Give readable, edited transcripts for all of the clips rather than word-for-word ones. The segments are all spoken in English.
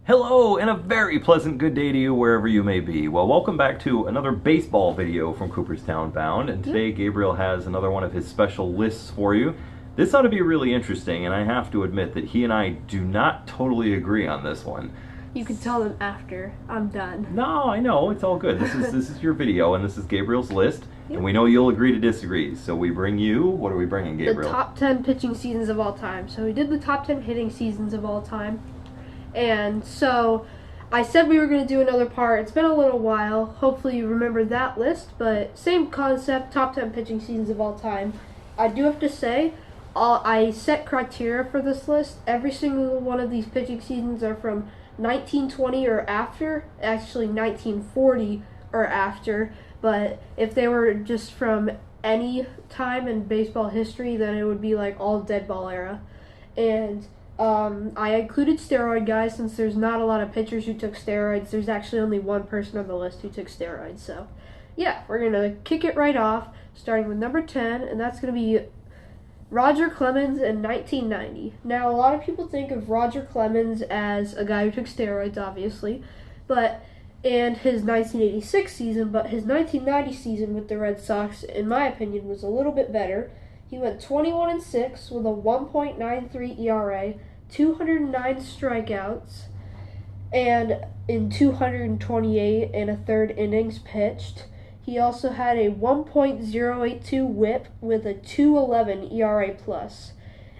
Hello, and a very pleasant good day to you wherever you may be. Well, welcome back to another baseball video from Cooperstown Bound, and today Gabriel has another one of his special lists for you. This ought to be really interesting, and I have to admit that he and I do not totally agree on this one. You can tell them after I'm done. No, I know, it's all good. This is your video, and this is Gabriel's list, and we know you'll agree to disagree. So we bring you, what are we bringing, Gabriel? The top 10 pitching seasons of all time. So we did the top 10 hitting seasons of all time. And so I said we were going to do another part. It's been a little while. Hopefully you remember that list, but same concept, top 10 pitching seasons of all time. I do have to say, I set criteria for this list. Every single one of these pitching seasons are from 1920 or after, actually 1940 or after, but if they were just from any time in baseball history, then it would be like all dead ball era. And I included steroid guys since there's not a lot of pitchers who took steroids. There's actually only one person on the list who took steroids. So, yeah, we're going to kick it right off, starting with number 10, and that's going to be Roger Clemens in 1990. Now, a lot of people think of Roger Clemens as a guy who took steroids, obviously, and his 1986 season, but his 1990 season with the Red Sox, in my opinion, was a little bit better. He went 21-6 with a 1.93 ERA, 209 strikeouts, and in 228 and a third innings pitched. He also had a 1.082 WHIP with a 2.11 ERA plus,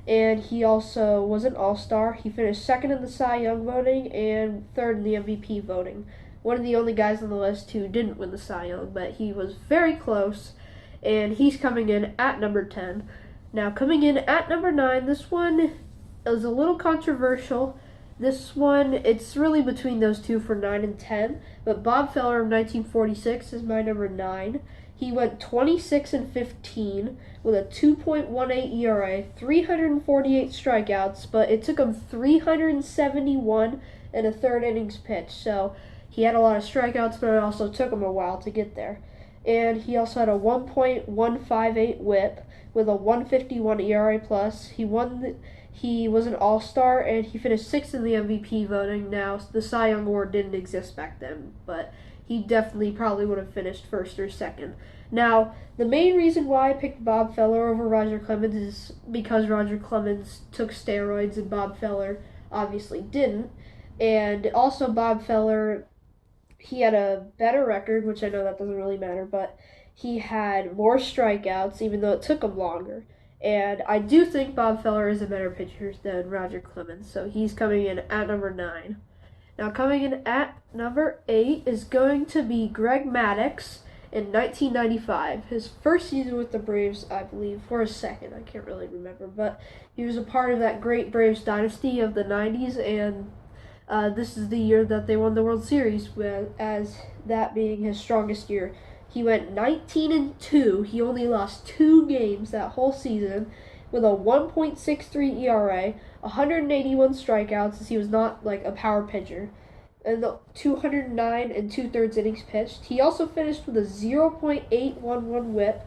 and he also was an All-Star. He finished second in the Cy Young voting and third in the MVP voting. One of the only guys on the list who didn't win the Cy Young, but he was very close. And he's coming in at number 10. Now, coming in at number 9, this one is a little controversial. This one, it's really between those two for 9 and 10. But Bob Feller of 1946 is my number 9. He went 26-15 with a 2.18 ERA, 348 strikeouts, but it took him 371 and a third innings pitched. So he had a lot of strikeouts, but it also took him a while to get there. And he also had a 1.158 WHIP with a 151 ERA plus. He was an All-Star, and he finished 6th in the MVP voting. Now, the Cy Young Award didn't exist back then, but he definitely probably would have finished first or second. Now, the main reason why I picked Bob Feller over Roger Clemens is because Roger Clemens took steroids and Bob Feller obviously didn't. And also Bob Feller, he had a better record, which I know that doesn't really matter, but he had more strikeouts, even though it took him longer. And I do think Bob Feller is a better pitcher than Roger Clemens, so he's coming in at number 9. Now, coming in at number 8 is going to be Greg Maddux in 1995. His first season with the Braves, I believe, or his second, I can't really remember, but he was a part of that great Braves dynasty of the 90s, and this is the year that they won the World Series, as that being his strongest year. He went 19-2. He only lost 2 games that whole season with a 1.63 ERA, 181 strikeouts, as he was not like a power pitcher, and 209 and 2/3 innings pitched. He also finished with a 0.811 WHIP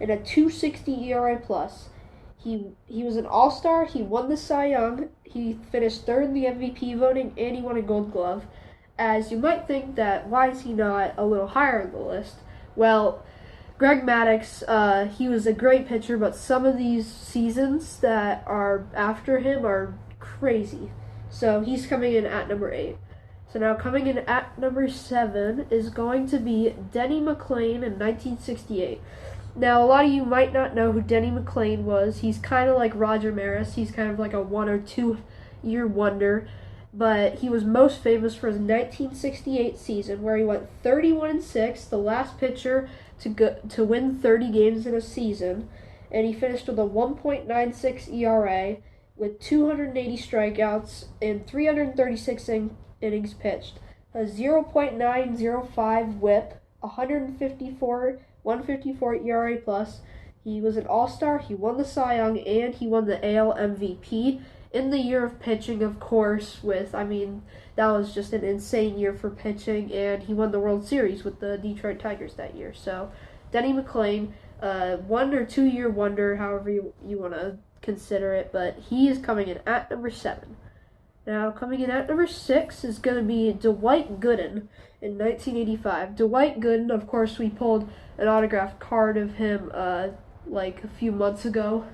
and a 260 ERA plus. He was an All-Star. He won the Cy Young. He finished third in the MVP voting, and he won a Gold Glove. As you might think that, why is he not a little higher on the list? Well, Greg Maddux, he was a great pitcher, but some of these seasons that are after him are crazy. So he's coming in at number 8. So now coming in at number 7 is going to be Denny McLain in 1968. Now, a lot of you might not know who Denny McLain was. He's kind of like Roger Maris. He's kind of like a 1 or 2 year wonder. But he was most famous for his 1968 season, where he went 31-6, the last pitcher to win 30 games in a season. And he finished with a 1.96 ERA with 280 strikeouts and 336 innings pitched, a 0.905 WHIP, 154 ERA plus. He was an All-Star. He won the Cy Young, and he won the AL MVP in the year of pitching, of course. That was just an insane year for pitching, and he won the World Series with the Detroit Tigers that year. So, Denny McLain, 1 or 2 year wonder, however you want to consider it, but he is coming in at number 7. Now, coming in at number 6 is going to be Dwight Gooden in 1985. Dwight Gooden, of course, we pulled an autographed card of him like a few months ago.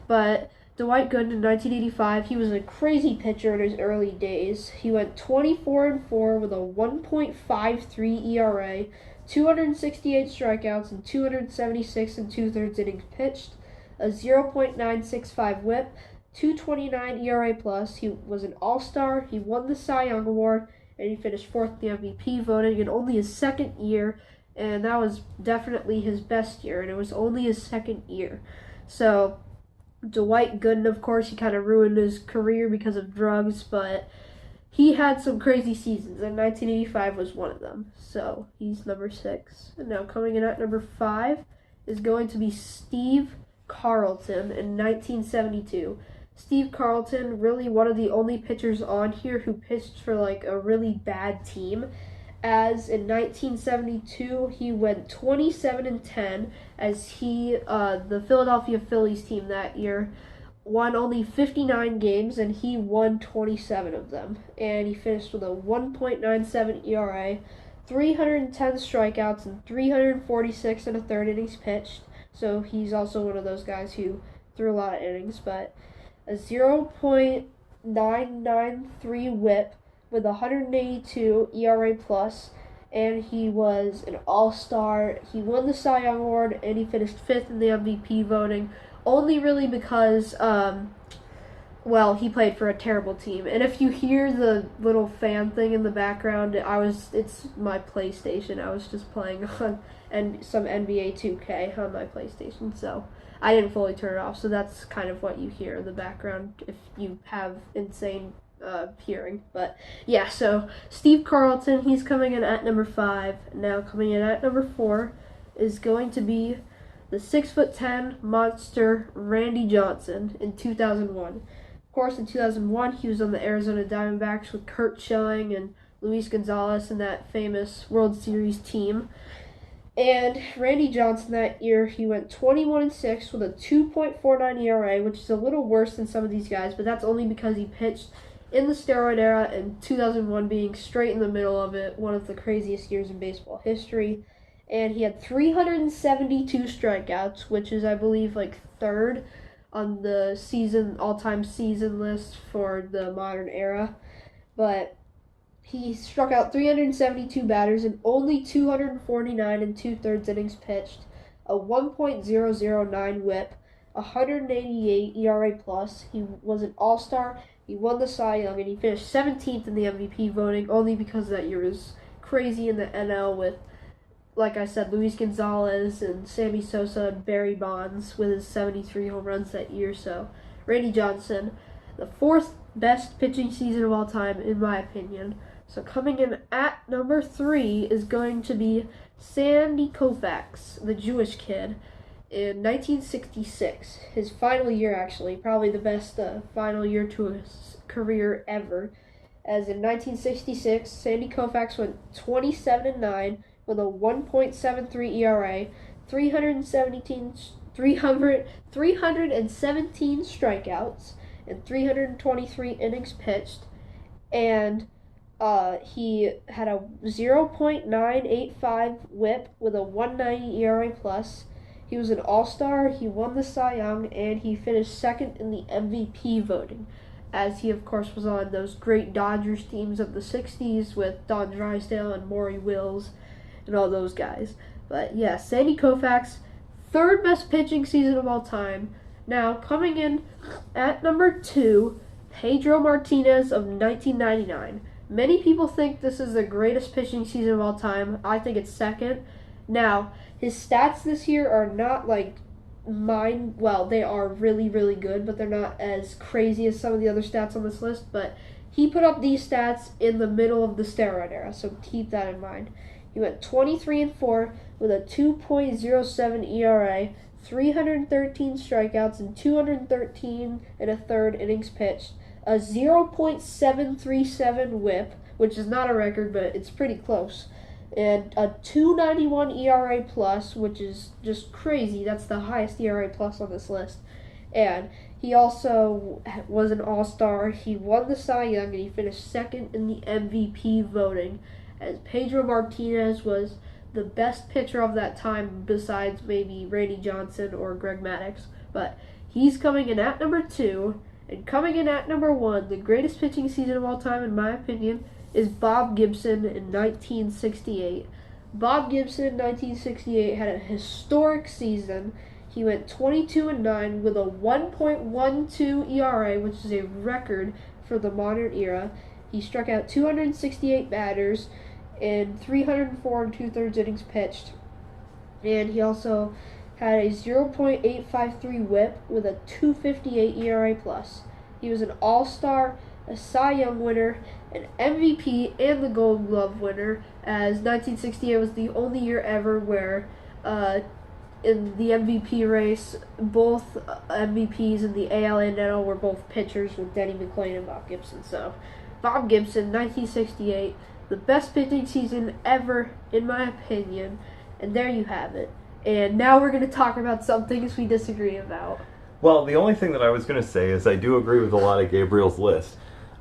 But Dwight Gooden in 1985, he was a crazy pitcher in his early days. He went 24-4 with a 1.53 ERA, 268 strikeouts, and 276 and 2/3 innings pitched, a 0.965 WHIP, 2.29 ERA plus. He was an All-Star. He won the Cy Young Award, and he finished 4th in the MVP voting in only his second year, and that was definitely his best year, and it was only his second year. So Dwight Gooden, of course, he kind of ruined his career because of drugs, but he had some crazy seasons, and 1985 was one of them. So he's number 6. And now coming in at number 5 is going to be Steve Carlton in 1972. Steve Carlton, really one of the only pitchers on here who pitched for like a really bad team, as in 1972 he went 27-10 as the Philadelphia Phillies team that year won only 59 games and he won 27 of them, and he finished with a 1.97 ERA, 310 strikeouts, and 346 and a third innings pitched. So he's also one of those guys who threw a lot of innings, but a 0.993 WHIP with 182 ERA plus, and he was an All-Star. He won the Cy Young Award, and he finished 5th in the MVP voting, only really because, he played for a terrible team. And if you hear the little fan thing in the background, it's my PlayStation. I was just playing on some NBA 2K on my PlayStation, so I didn't fully turn it off, so that's kind of what you hear in the background if you have insane hearing. But yeah, so Steve Carlton, he's coming in at number 5. Now coming in at number 4 is going to be the 6'10" monster Randy Johnson in 2001. Of course, in 2001, he was on the Arizona Diamondbacks with Kershaw and Luis Gonzalez in that famous World Series team. And Randy Johnson that year, he went 21-6 with a 2.49 ERA, which is a little worse than some of these guys, but that's only because he pitched in the steroid era, and 2001 being straight in the middle of it, one of the craziest years in baseball history. And he had 372 strikeouts, which is, I believe, like 3rd on the all-time season list for the modern era. But he struck out 372 batters in only 249 and 2/3 innings pitched, a 1.009 WHIP, 188 ERA plus. He was an All-Star. He won the Cy Young, and he finished 17th in the MVP voting, only because that year was crazy in the NL with, like I said, Luis Gonzalez and Sammy Sosa and Barry Bonds with his 73 home runs that year. So Randy Johnson, the 4th best pitching season of all time, in my opinion. So coming in at number 3 is going to be Sandy Koufax, the Jewish kid, in 1966. His final year, actually, probably the best final year to his career ever. As in 1966, Sandy Koufax went 27-9 with a 1.73 ERA, 317 strikeouts, and 323 innings pitched, and he had a 0.985 WHIP with a 190 ERA plus. He was an All-Star, he won the Cy Young, and he finished 2nd in the MVP voting, as he, of course, was on those great Dodgers teams of the 60s with Don Drysdale and Maury Wills and all those guys. But yeah, Sandy Koufax, 3rd best pitching season of all time. Now, coming in at number 2, Pedro Martinez of 1999. Many people think this is the greatest pitching season of all time. I think it's 2nd. Now, his stats this year are not like mine. Well, they are really, really good, but they're not as crazy as some of the other stats on this list. But he put up these stats in the middle of the steroid era, so keep that in mind. He went 23-4 with a 2.07 ERA, 313 strikeouts, and 213 and a third innings pitched, a 0.737 WHIP, which is not a record, but it's pretty close, and a 291 ERA plus, which is just crazy. That's the highest ERA plus on this list. And He also was an all-star. He won the Cy Young, and he finished second in the MVP voting, as Pedro Martinez was the best pitcher of that time besides maybe Randy Johnson or Greg Maddux. But he's coming in at number 2, and coming in at number 1, the greatest pitching season of all time, in my opinion, is Bob Gibson in 1968. Bob Gibson in 1968 had a historic season. He went 22-9 with a 1.12 ERA, which is a record for the modern era. He struck out 268 batters in 304 and 2/3 innings pitched. And he also had a 0.853 whip with a 258 ERA plus. He was an all-star, a Cy Young winner, an MVP, and the Gold Glove winner, as 1968 was the only year ever where in the MVP race, both MVPs in the AL and NL were both pitchers, with Denny McClain and Bob Gibson. So, Bob Gibson, 1968, the best pitching season ever, in my opinion. And there you have it. And now we're going to talk about some things we disagree about. Well, the only thing that I was going to say is I do agree with a lot of Gabriel's list.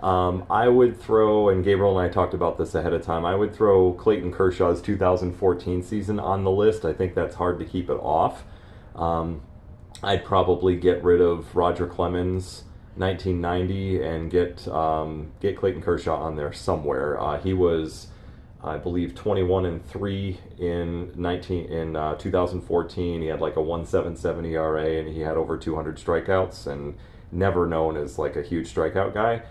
I would throw, and Gabriel and I talked about this ahead of time, I would throw Clayton Kershaw's 2014 season on the list. I think that's hard to keep it off. I'd probably get rid of Roger Clemens' 1990 and get Clayton Kershaw on there somewhere. He was, I believe, 21-3 in 2014. He had like a 1.77 ERA, and he had over 200 strikeouts, and never known as like a huge strikeout guy.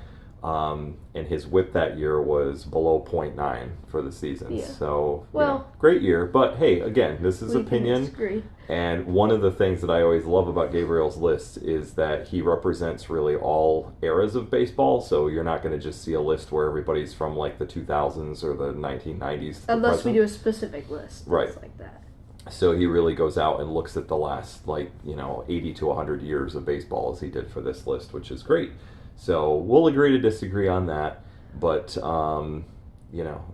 And his whip that year was below .9 for the season. Yeah. So, well, great year. But hey, again, this is opinion. Disagree. And one of the things that I always love about Gabriel's list is that he represents really all eras of baseball. So you're not going to just see a list where everybody's from like the 2000s or the 1990s. Unless we do a specific list. Right. Like that. So he really goes out and looks at the last 80 to 100 years of baseball as he did for this list, which is great. So we'll agree to disagree on that, but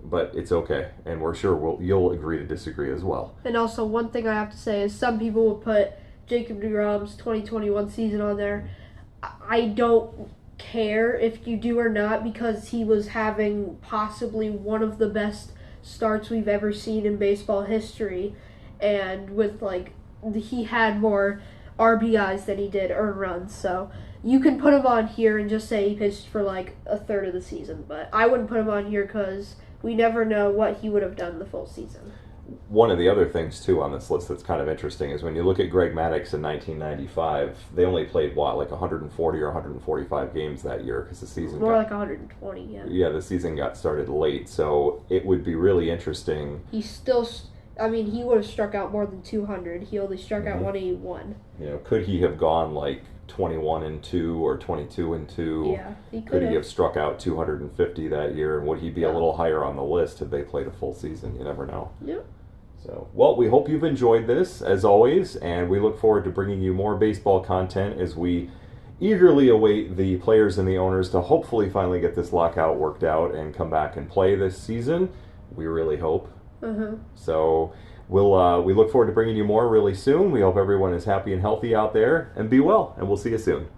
but it's okay, and we're sure you'll agree to disagree as well. And also, one thing I have to say is some people will put Jacob deGrom's 2021 season on there. I don't care if you do or not, because he was having possibly one of the best starts we've ever seen in baseball history, and with he had more RBIs than he did earned runs, so you can put him on here and just say he pitched for like a third of the season, but I wouldn't put him on here because we never know what he would have done the full season. One of the other things, too, on this list that's kind of interesting is when you look at Greg Maddux in 1995, they only played, like 140 or 145 games that year because the season like 120, yeah. Yeah, the season got started late, so it would be really interesting. He would have struck out more than 200. He only struck out 181. Could he have gone like 21-2 or 22-2? Yeah, he could he have struck out 250 that year, and would he be a little higher on the list had they played a full season? You never know. Yep. So, well, we hope you've enjoyed this, as always, and we look forward to bringing you more baseball content as we eagerly await the players and the owners to hopefully finally get this lockout worked out and come back and play this season. We really hope. So we look forward to bringing you more really soon. We hope everyone is happy and healthy out there, and be well, and we'll see you soon.